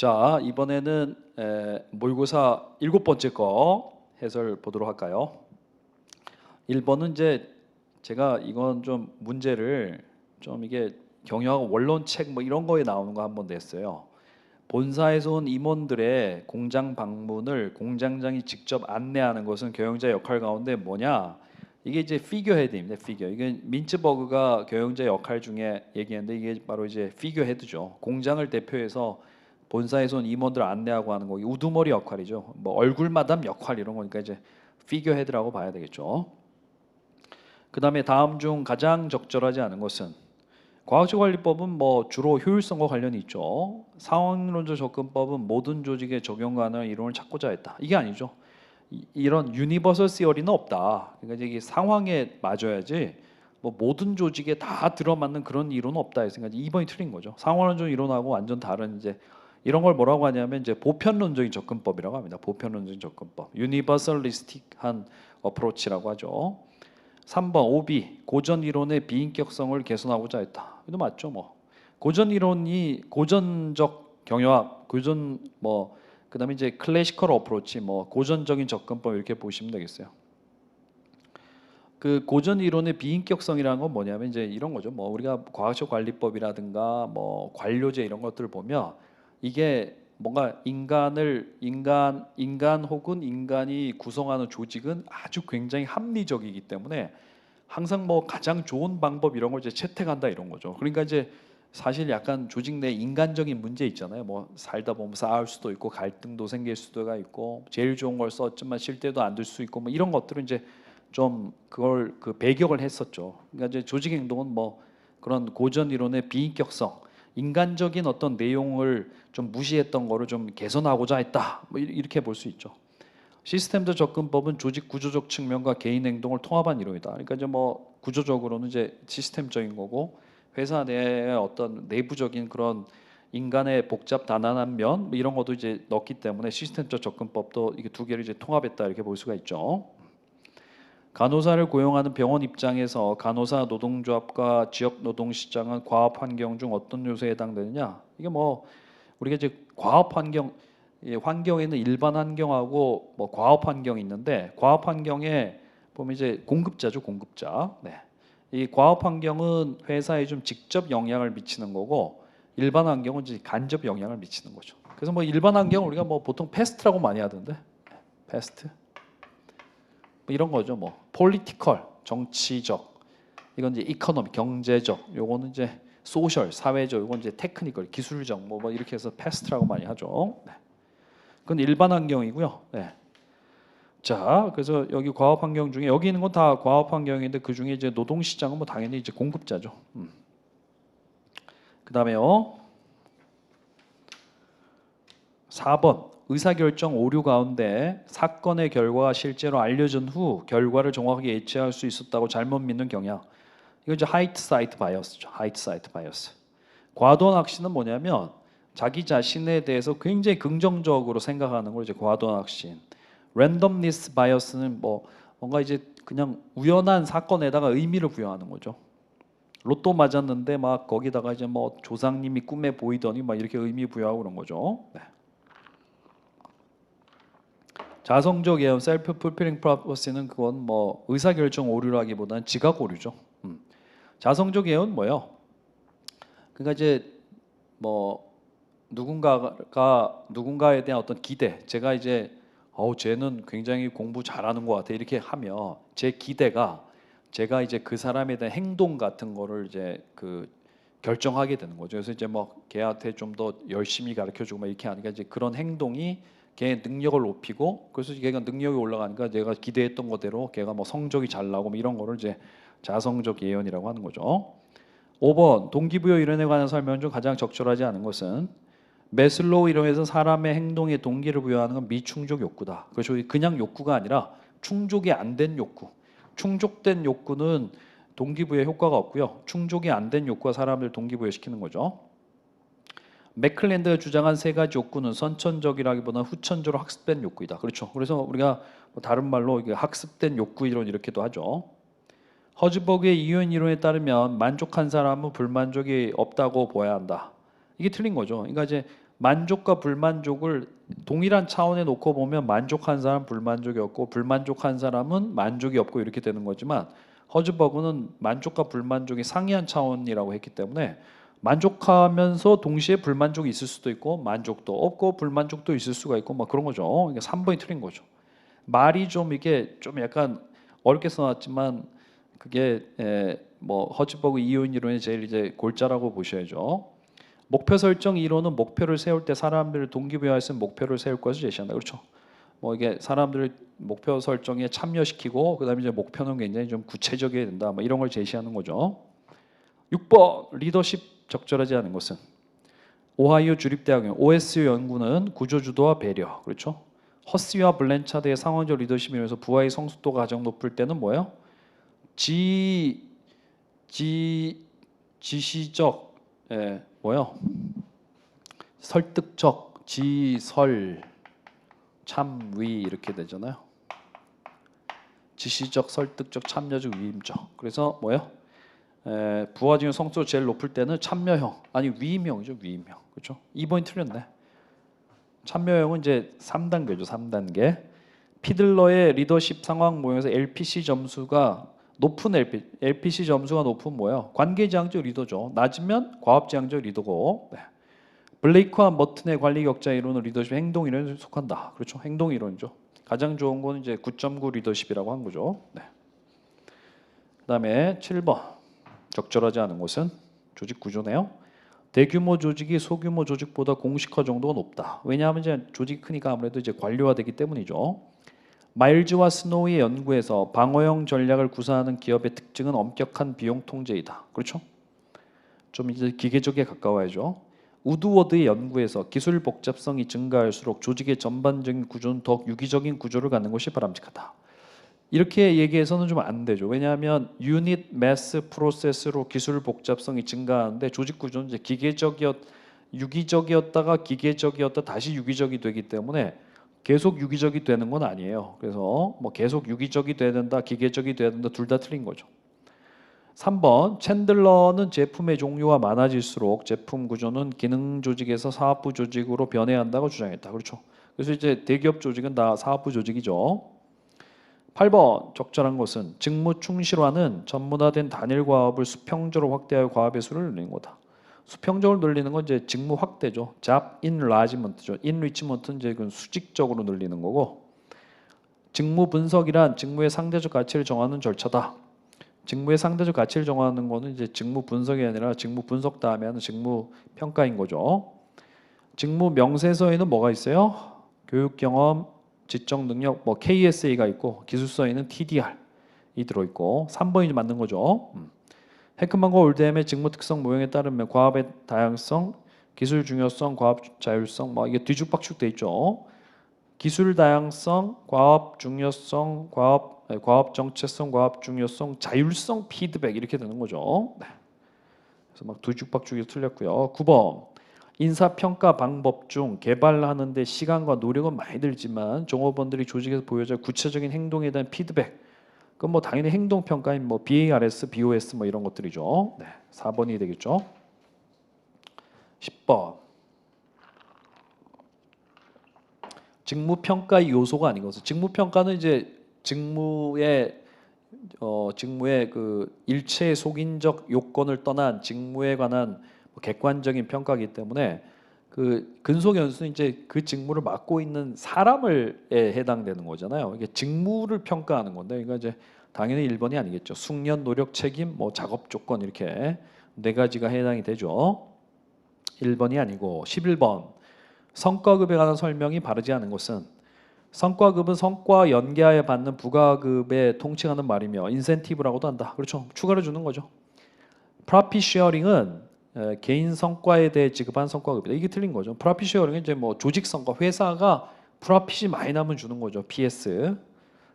자, 이번에는 모의고사 7번째 거 해설 보도록 할까요? 1번은 이제 제가 이건 좀 문제를 좀 이게 경영학 원론책 뭐 이런 거에 나오는 거 한번 냈어요. 본사에서 온 임원들의 공장 방문을 공장장이 직접 안내하는 것은 경영자 역할 가운데 뭐냐? 이게 이제 피겨 헤드입니다. 피겨. 이게 민츠버그가 경영자 역할 중에 얘기했는데 이게 바로 이제 피겨 헤드죠. 공장을 대표해서 본사에서 온 임원들 안내하고 하는 거. 우두머리 역할이죠. 뭐 얼굴마담 역할 이런 거니까 이제 피겨 헤드라고 봐야 되겠죠. 그다음에 다음 중 가장 적절하지 않은 것은 과학적 관리법은 뭐 주로 효율성과 관련이 있죠. 상황론적 접근법은 모든 조직에 적용 가능한 이론을 찾고자 했다. 이게 아니죠. 이런 유니버설 시어리는 없다. 그러니까 이게 상황에 맞아야지 뭐 모든 조직에 다 들어맞는 그런 이론은 없다. 이 생각이 2번이 틀린 거죠. 상황론적 이론하고 완전 다른 이제 이런 걸 뭐라고 하냐면 이제 보편론적인 접근법이라고 합니다. 보편론적인 접근법. 유니버설리스틱한 어프로치라고 하죠. 3번 오비 고전 이론의 비인격성을 개선하고자 했다. 이거 맞죠, 뭐. 고전 이론이 고전적 경영학, 고전 뭐 그다음에 이제 클래시컬 어프로치, 뭐 고전적인 접근법 이렇게 보시면 되겠어요. 그 고전 이론의 비인격성이라는 건 뭐냐면 이제 이런 거죠. 뭐 우리가 과학적 관리법이라든가 뭐 관료제 이런 것들을 보면 이게 뭔가 인간 혹은 인간이 구성하는 조직은 아주 굉장히 합리적이기 때문에 항상 뭐 가장 좋은 방법 이런 걸 이제 채택한다 이런 거죠. 그러니까 이제 사실 약간 조직 내 인간적인 문제 있잖아요. 뭐 살다 보면 싸울 수도 있고 갈등도 생길 수도가 있고 제일 좋은 걸 썼지만 실대도 안 될 수 있고 뭐 이런 것들은 이제 좀 그걸 그 배격을 했었죠. 그러니까 이제 조직 행동은 뭐 그런 고전 이론의 비인격성, 인간적인 어떤 내용을 좀 무시했던 거를 좀 개선하고자 했다. 뭐 이렇게 볼 수 있죠. 시스템적 접근법은 조직 구조적 측면과 개인 행동을 통합한 이론이다. 그러니까 이제 뭐 구조적으로는 이제 시스템적인 거고 회사 내의 어떤 내부적인 그런 인간의 복잡 다난한 면 뭐 이런 것도 이제 넣기 때문에 시스템적 접근법도 이게 두 개를 이제 통합했다 이렇게 볼 수가 있죠. 간호사를 고용하는 병원 입장에서 간호사 노동조합과 지역 노동시장은 과업 환경 중 어떤 요소에 해당되느냐? 이게 뭐 우리가 이제 과업 환경 환경에는 일반 환경하고 뭐 과업 환경이 있는데 과업 환경에 보면 이제 공급자죠, 공급자. 네. 이 과업 환경은 회사에 좀 직접 영향을 미치는 거고 일반 환경은 이제 간접 영향을 미치는 거죠. 그래서 뭐 일반 환경 우리가 뭐 보통 패스트라고 많이 하던데, 패스트. 뭐 이런 거죠. 뭐 폴리티컬 정치적, 이건 이제 이코노미 경제적, 요거는 이제 소셜 사회적, 요건 이제 테크니컬 기술적 뭐 이렇게 해서 패스트라고 많이 하죠. 네. 그건 일반 환경이고요. 네. 자, 그래서 여기 과업 환경 중에 여기 있는 건 다 과업 환경인데 그 중에 이제 노동 시장은 뭐 당연히 이제 공급자죠. 그다음에요. 4번 의사결정 오류 가운데 사건의 결과가 실제로 알려진 후 결과를 정확하게 예측할 수 있었다고 잘못 믿는 경향. 이거 이제 하이트사이트 바이어스죠. 하이트사이트 바이어스. 과도한 확신은 뭐냐면 자기 자신에 대해서 굉장히 긍정적으로 생각하는 걸 이제 과도한 확신. 랜덤니스 바이어스는 뭐 뭔가 이제 그냥 우연한 사건에다가 의미를 부여하는 거죠. 로또 맞았는데 막 거기다가 이제 뭐 조상님이 꿈에 보이더니 막 이렇게 의미 부여하고 그런 거죠. 네. 자성적 예언 셀프 풀필링 프로퍼시는 그건 뭐 의사결정 오류라기보다는 지각 오류죠. 자성적 예언 뭐예요? 그러니까 이제 뭐 누군가에 대한 어떤 기대, 제가 이제 쟤는 굉장히 공부 잘하는 것 같아 이렇게 하면 제 기대가 제가 이제 그 사람에 대한 행동 같은 거를 이제 그 결정하게 되는 거죠. 그래서 이제 뭐 걔한테 좀 더 열심히 가르쳐주고 막 이렇게 하니까 이제 그런 행동이 걔의 능력을 높이고 그래서 걔가 능력이 올라가니까 내가 기대했던 거대로 걔가 뭐 성적이 잘 나오고 뭐 이런 거를 이제 자성적 예언이라고 하는 거죠. 5번 동기부여 이론에 관한 설명 중 가장 적절하지 않은 것은 매슬로우 이론에서 사람의 행동에 동기를 부여하는 건 미충족 욕구다. 그렇죠. 그냥 욕구가 아니라 충족이 안 된 욕구. 충족된 욕구는 동기부여 효과가 없고요. 충족이 안 된 욕구가 사람을 동기부여시키는 거죠. 맥클랜드가 주장한 세 가지 욕구는 선천적이라기보다는 후천적으로 학습된 욕구이다. 그렇죠. 그래서 우리가 뭐 다른 말로 이게 학습된 욕구 이론 이렇게도 하죠. 허즈버그의 이윤 이론에 따르면 만족한 사람은 불만족이 없다고 보아야 한다. 이게 틀린 거죠. 그러니까 이제 만족과 불만족을 동일한 차원에 놓고 보면 만족한 사람 불만족이 없고 불만족한 사람은 만족이 없고 이렇게 되는 거지만 허즈버그는 만족과 불만족이 상이한 차원이라고 했기 때문에 만족하면서 동시에 불만족이 있을 수도 있고 만족도 없고 불만족도 있을 수가 있고 막 그런 거죠. 그러니까 3번이 틀린 거죠. 말이 좀 이게 좀 약간 어렵게 써놨지만 그게 뭐 허즈버그 이론 이론의 제일 이제 골자라고 보셔야죠. 목표 설정 이론은 목표를 세울 때 사람들을 동기부여해서 목표를 세울 것을 제시한다. 그렇죠? 뭐 이게 사람들을 목표 설정에 참여시키고 그다음에 이제 목표는 굉장히 좀 구체적이어야 된다. 뭐 이런 걸 제시하는 거죠. 6번 리더십 적절하지 않은 것은 오하이오 주립대학의 OSU 연구는 구조주도와 배려. 그렇죠? 허스와 블렌차드의 상황적 리더십에 의해서 부하의 성숙도가 가장 높을 때는 뭐예요? 지시적 뭐요? 설득적, 지설, 참위 이렇게 되잖아요. 지시적, 설득적, 참여적, 위임적. 그래서 뭐요? 부하 중에 성수가 제일 높을 때는 참여형, 아니 위임형이죠. 위임형. 그렇죠? 2번이 틀렸네. 참여형은 이제 3단계죠. 3단계. 피들러의 리더십 상황 모형에서 LPC 점수가 높은 LPC 점수가 높은 뭐예요? 관계지향적 리더죠. 낮으면 과업지향적 리더고. 네. 블레이크와 머튼의 관리 격자 이론은 리더십 행동 이론에 속한다. 그렇죠? 행동 이론이죠. 가장 좋은 건 이제 9.9 리더십이라고 한 거죠. 네. 그다음에 7번 적절하지 않은 것은 조직 구조네요. 대규모 조직이 소규모 조직보다 공식화 정도가 높다. 왜냐하면 이제 조직이 크니까 아무래도 이제 관료화되기 때문이죠. 마일즈와 스노우의 연구에서 방어형 전략을 구사하는 기업의 특징은 엄격한 비용 통제이다. 그렇죠? 좀 이제 기계적에 가까워야죠. 우드워드의 연구에서 기술 복잡성이 증가할수록 조직의 전반적인 구조는 더욱 유기적인 구조를 갖는 것이 바람직하다. 이렇게 얘기해서는 좀 안 되죠. 왜냐하면 유닛, 매스, 프로세스로 기술 복잡성이 증가하는데 조직 구조는 이제 유기적이었다가 기계적이었다 다시 유기적이 되기 때문에 계속 유기적이 되는 건 아니에요. 그래서 뭐 계속 유기적이 돼야 된다, 기계적이 돼야 된다 둘 다 틀린 거죠. 3번 챈들러는 제품의 종류가 많아질수록 제품 구조는 기능 조직에서 사업부 조직으로 변해야 한다고 주장했다. 그렇죠? 그래서 이제 대기업 조직은 다 사업부 조직이죠. 8번 적절한 것은 직무 충실화는 전문화된 단일 과업을 수평적으로 확대하여 과업의 수를 늘리는 거다. 수평적으로 늘리는 건 이제 직무 확대죠. job enlargement죠. enrichment는 이제 그 수직적으로 늘리는 거고, 직무 분석이란 직무의 상대적 가치를 정하는 절차다. 직무의 상대적 가치를 정하는 거는 이제 직무 분석이 아니라 직무 분석 다음에 하는 직무 평가인 거죠. 직무 명세서에는 뭐가 있어요? 교육 경험, 지적 능력, 뭐 KSA가 있고 기술서에는 TDR이 들어있고 3번이 맞는 거죠. 해크만과 올드햄의 직무 특성 모형에 따르면 과업의 다양성, 기술 중요성, 과업 자율성, 뭐 이게 뒤죽박죽 돼 있죠. 기술 다양성, 과업 중요성, 과업 정체성, 과업 중요성, 자율성, 피드백 이렇게 되는 거죠. 네. 그래서 막 뒤죽박죽이 틀렸고요. 9번 인사평가 방법 중 개발하는데 시간과 노력은 많이 들지만 종업원들이 조직에서 보여줄 구체적인 행동에 대한 피드백, 그건 뭐 당연히 행동평가인 뭐 BARS, BOS 뭐 이런 것들이죠. 네, 4번이 되겠죠. 10번 직무평가의 요소가 아닌 것은, 직무평가는 이제 직무의 그 일체의 속인적 요건을 떠난 직무에 관한 객관적인 평가이기 때문에 그 근속 연수는 이제 그 직무를 맡고 있는 사람에 해당되는 거잖아요. 이게 직무를 평가하는 건데, 그러니까 이제 당연히 1번이 아니겠죠. 숙련, 노력, 책임, 뭐 작업 조건 이렇게 네 가지가 해당이 되죠. 1번이 아니고 11번 성과급에 관한 설명이 바르지 않은 것은, 성과급은 성과 연계하에 받는 부가급에 통칭하는 말이며 인센티브라고도 한다. 그렇죠. 추가로 주는 거죠. 프로핏 쉐어링은 개인 성과에 대해 지급한 성과급이다. 이게 틀린 거죠. 프로핏 쉐어링은 이제 뭐 조직 성과, 회사가 프로핏이 많이 나면 주는 거죠. PS.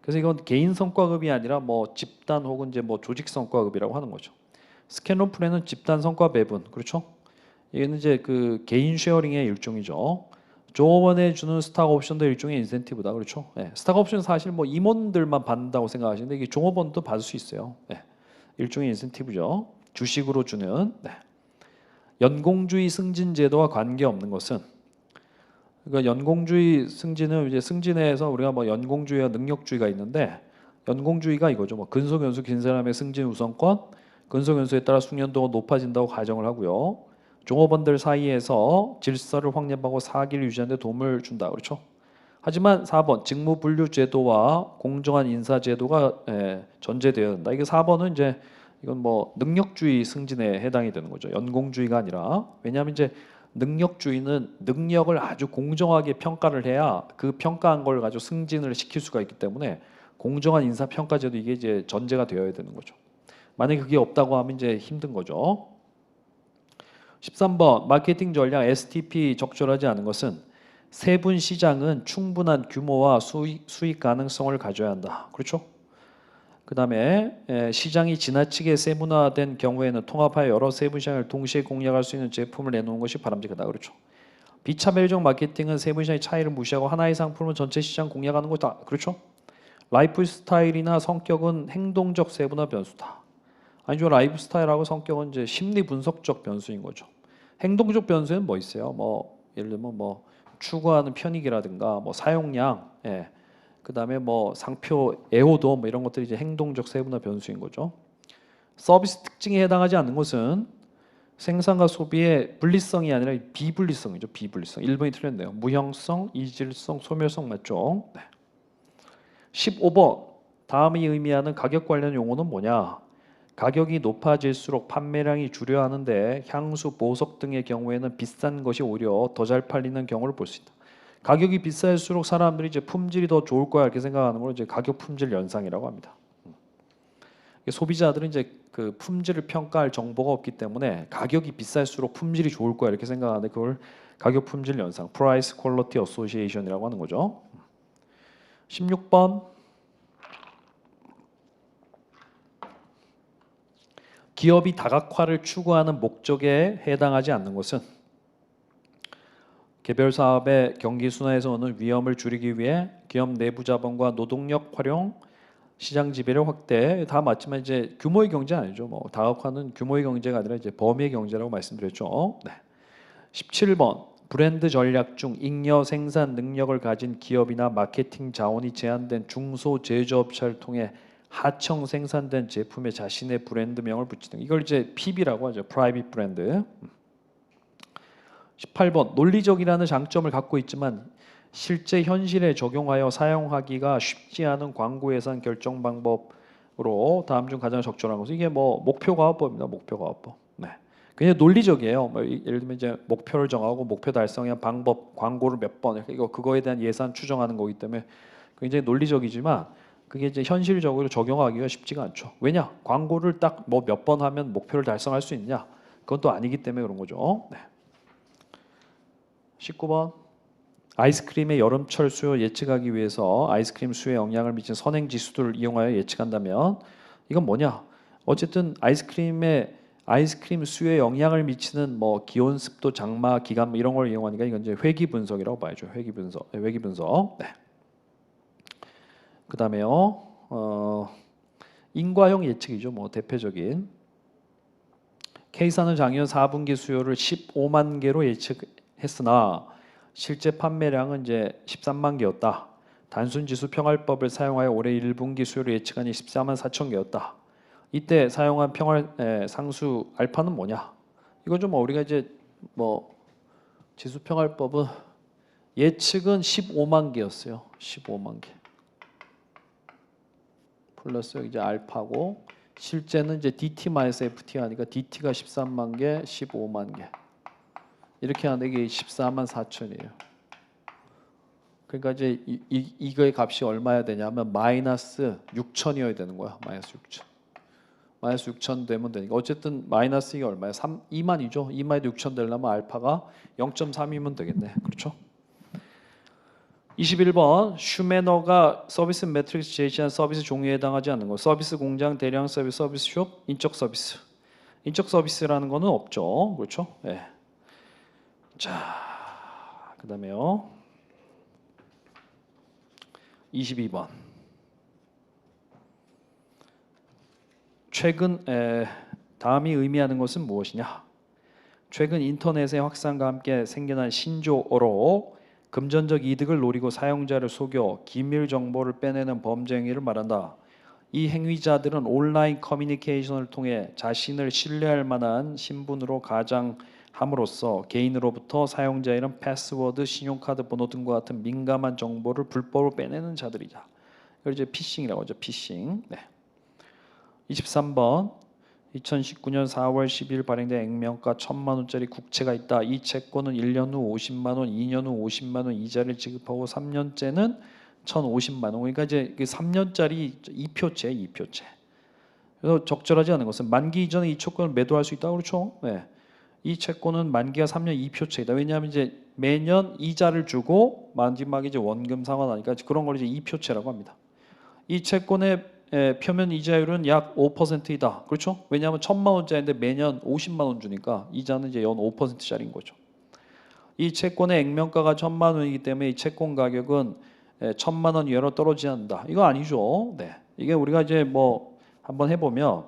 그래서 이건 개인 성과급이 아니라 뭐 집단 혹은 이제 뭐 조직 성과급이라고 하는 거죠. 스캔론 플랜은 집단 성과 배분. 그렇죠. 이거는 이제 그 개인 쉐어링의 일종이죠. 조업원에 주는 스탁 옵션도 일종의 인센티브다. 그렇죠. 네. 스탁 옵션 사실 뭐 임원들만 받는다고 생각하시는데 이게 종업원도 받을 수 있어요. 네. 일종의 인센티브죠. 주식으로 주는. 네. 연공주의 승진 제도와 관계없는 것은, 그러니까 연공주의 승진은 이제 승진에서 우리가 뭐 연공주의와 능력주의가 있는데 연공주의가 이거죠. 뭐 근속연수 긴 사람의 승진 우선권, 근속연수에 따라 숙련도가 높아진다고 가정을 하고요. 종업원들 사이에서 질서를 확립하고 사기를 유지하는 데 도움을 준다. 그렇죠? 하지만 4번 직무 분류 제도와 공정한 인사 제도가 전제되어야 된다. 이게 4번은 이제 이건 뭐 능력주의 승진에 해당이 되는 거죠. 연공주의가 아니라. 왜냐하면 이제 능력주의는 능력을 아주 공정하게 평가를 해야 그 평가한 걸 가지고 승진을 시킬 수가 있기 때문에 공정한 인사 평가 제도 이게 이제 전제가 되어야 되는 거죠. 만약에 그게 없다고 하면 이제 힘든 거죠. 13번 마케팅 전략 STP 적절하지 않은 것은 세분 시장은 충분한 규모와 수익 가능성을 가져야 한다. 그렇죠? 그 다음에 시장이 지나치게 세분화된 경우에는 통합하여 여러 세분 시장을 동시에 공략할 수 있는 제품을 내놓는 것이 바람직하다. 그렇죠? 비차별적 마케팅은 세분 시장의 차이를 무시하고 하나의 상품을 전체 시장 공략하는 거다. 그렇죠? 라이프 스타일이나 성격은 행동적 세분화 변수다. 아니죠. 라이프 스타일하고 성격은 이제 심리 분석적 변수인 거죠. 행동적 변수에는 뭐 있어요? 뭐 예를 들면 뭐 추구하는 편익이라든가 뭐 사용량, 그다음에 뭐 상표 애호도 뭐 이런 것들이 이제 행동적 세분화 변수인 거죠. 서비스 특징에 해당하지 않는 것은 생산과 소비의 분리성이 아니라 비분리성이죠. 비분리성. 1번이 틀렸네요. 무형성, 이질성, 소멸성 맞죠? 네. 15번 다음이 의미하는 가격 관련 용어는 뭐냐? 가격이 높아질수록 판매량이 줄여야 하는데 향수, 보석 등의 경우에는 비싼 것이 오히려 더 잘 팔리는 경우를 볼 수 있다. 가격이 비쌀수록 사람들이 이제 품질이 더 좋을 거야 이렇게 생각하는 걸 이제 가격 품질 연상이라고 합니다. 소비자들은 이제 그 품질을 평가할 정보가 없기 때문에 가격이 비쌀수록 품질이 좋을 거야 이렇게 생각하는데 그걸 가격 품질 연상, Price Quality Association이라고 하는 거죠. 16번 기업이 다각화를 추구하는 목적에 해당하지 않는 것은 개별 사업의 경기 순환에서 오는 위험을 줄이기 위해 기업 내부 자본과 노동력 활용, 시장 지배력 확대 다 맞지만 이제 규모의 경제 아니죠. 뭐 다각화는 규모의 경제가 아니라 이제 범위의 경제라고 말씀드렸죠. 네. 17번 브랜드 전략 중 잉여 생산 능력을 가진 기업이나 마케팅 자원이 제한된 중소 제조업체를 통해 하청 생산된 제품에 자신의 브랜드명을 붙이는 이걸 이제 PB라고 하죠. 프라이빗 브랜드. 18번 논리적이라는 장점을 갖고 있지만 실제 현실에 적용하여 사용하기가 쉽지 않은 광고 예산 결정 방법으로 다음 중 가장 적절한 것은 이게 뭐 목표 가업법입니다. 목표 가업법. 네. 그냥 논리적이에요. 뭐 예를 들면 이제 목표를 정하고 목표 달성에 대한 방법, 광고를 몇 번, 이거 그거에 대한 예산 추정하는 거기 때문에 굉장히 논리적이지만 그게 이제 현실적으로 적용하기가 쉽지가 않죠. 왜냐? 광고를 딱 뭐 몇 번 하면 목표를 달성할 수 있냐? 그건 또 아니기 때문에 그런 거죠. 네. 19번 아이스크림의 여름철 수요 예측하기 위해서 아이스크림 수요에 영향을 미치는 선행 지수들을 이용하여 예측한다면 이건 뭐냐? 어쨌든 아이스크림 수요에 영향을 미치는 뭐 기온, 습도, 장마, 기간 이런 걸 이용하니까 이건 이제 회기 분석이라고 봐야죠. 회기 분석. 회기 분석. 네. 그다음에요. 인과형 예측이죠. 뭐 대표적인 K사는 작년 4분기 수요를 15만 개로 예측했으나 실제 판매량은 이제 13만 개였다. 단순 지수 평활법을 사용하여 올해 1분기 수요를 예측하니 14만 4천 개였다. 이때 사용한 상수 알파는 뭐냐? 이건 좀 우리가 이제 뭐 지수 평활법은 예측은 15만 개였어요. 15만 개. 플러스 이제 알파고 실제는 이제 DT-FT 하니까 DT가 13만 개, 15만 개. 이렇게 하는 게 14만 4천이에요. 그러니까 이제 이거의 값이 얼마야 되냐면 마이너스 6천이어야 되는 거야. 마이너스 6천. 마이너스 6천 되면 되니까 어쨌든 마이너스 이게 얼마야? 2만이죠. 2만에도 6천 되려면 알파가 0.3이면 되겠네. 그렇죠? 21번 슈메너가 서비스 매트릭스 제시한 서비스 종류에 해당하지 않는 거. 서비스 공장, 대량 서비스, 서비스숍, 인적 서비스. 인적 서비스라는 거는 없죠. 그렇죠? 네. 자, 그다음에요. 22번. 최근 다음이 의미하는 것은 무엇이냐? 최근 인터넷의 확산과 함께 생겨난 신조어로 금전적 이득을 노리고 사용자를 속여 기밀 정보를 빼내는 범죄 행위를 말한다. 이 행위자들은 온라인 커뮤니케이션을 통해 자신을 신뢰할 만한 신분으로 가장함으로써 개인으로부터 사용자 이름, 패스워드, 신용카드 번호 등과 같은 민감한 정보를 불법으로 빼내는 자들이다. 이걸 이제 피싱이라고 하죠. 피싱. 네. 23번 2019년 4월 10일 발행된 액면가 1,000만 원짜리 국채가 있다. 이 채권은 1년 후 50만 원, 2년 후 50만 원 이자를 지급하고 3년째는 1,050만 원. 그러니까 이제 3년짜리 2표채, 2표채. 그래서 적절하지 않은 것은 만기 이전에 이 채권을 매도할 수 있다. 그렇죠? 네. 이 채권은 만기가 3년 2표채이다. 왜냐하면 이제 매년 이자를 주고 마지막에 이제 원금 상환하니까 그런 걸 이제 2표채라고 합니다. 이 채권의 표면 이자율은 약 5%이다. 그렇죠? 왜냐하면 1,000만 원짜리인데 매년 50만 원 주니까 이자는 이제 연 5%짜리인 거죠. 이 채권의 액면가가 1,000만 원이기 때문에 이 채권 가격은 1,000만 원 이하로 떨어지지 않는다. 이거 아니죠. 네. 이게 우리가 이제 뭐 한번 해보면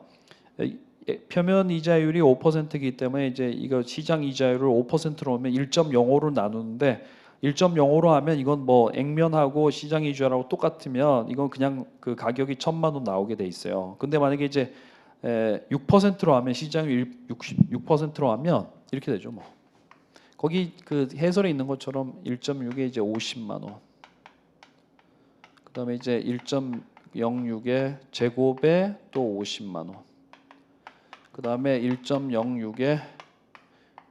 표면 이자율이 5%이기 때문에 이제 이거 시장 이자율을 5%로 하면 1.05로 나누는데 1.05로 하면 이건 뭐 액면하고 시장 이자율하고 똑같으면 이건 그냥 그 가격이 1,000만 원 나오게 돼 있어요. 근데 만약에 이제 6%로 하면 시장률 6%로 하면 이렇게 되죠. 뭐 거기 그 해설에 있는 것처럼 1.6에 이제 50만 원. 그다음에 이제 1.06에 제곱에 또 50만 원. 그다음에 1.06에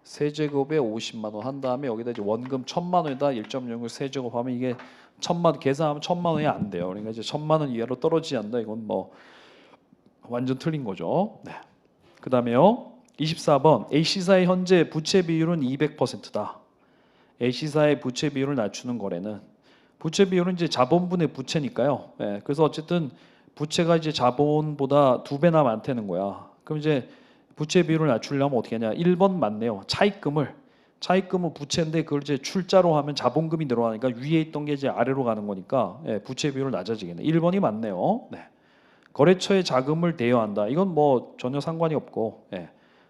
세제곱에 50만 원 한 다음에 여기다 이제 원금 1,000만 원에다 1.06 세제곱하면 이게 1,000만 원 계산하면 1,000만 원이 안 돼요. 그러니까 이제 1,000만 원 이하로 떨어지지 않는다. 이건 뭐 완전 틀린 거죠. 네. 그다음에요. 24번 A씨사의 현재 부채 비율은 200%다. A씨사의 부채 비율을 낮추는 거래는 부채 비율은 이제 자본분의 부채니까요. 네. 그래서 어쨌든 부채가 이제 자본보다 2배나 많다는 거야. 그럼 이제 부채 비율을 낮추려면 어떻게 하냐? 1번 맞네요. 차입금은 부채인데 그걸 이제 출자로 하면 자본금이 늘어나니까 위에 있던 게 이제 아래로 가는 거니까 부채 비율을 낮아지겠네. 1번이 맞네요. 네. 거래처에 자금을 대여한다. 이건 뭐 전혀 상관이 없고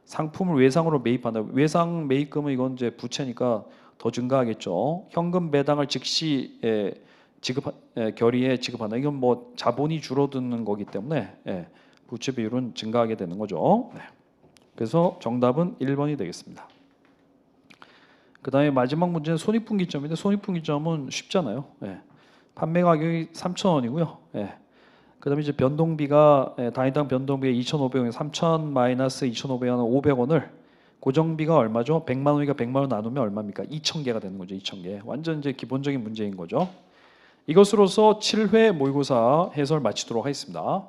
상품을 외상으로 매입한다. 외상 매입금은 이건 이제 부채니까 더 증가하겠죠. 현금 배당을 즉시 결의에 지급한다. 이건 뭐 자본이 줄어드는 거기 때문에 부채 비율은 증가하게 되는 거죠. 네. 그래서 정답은 1번이 되겠습니다. 그 다음에 마지막 문제는 손익분기점인데 손익분기점은 쉽잖아요. 판매 가격이 3,000원이고요. 그 다음에 이제 변동비가 단위당 변동비가 2,500원, 3,000 마이너스 2,500원은 500원을 고정비가 얼마죠? 100만 원이니까 100만 원 나누면 얼마입니까? 2,000개가 되는 거죠. 2,000개. 완전 이제 기본적인 문제인 거죠. 이것으로서 7회 모의고사 해설 마치도록 하겠습니다.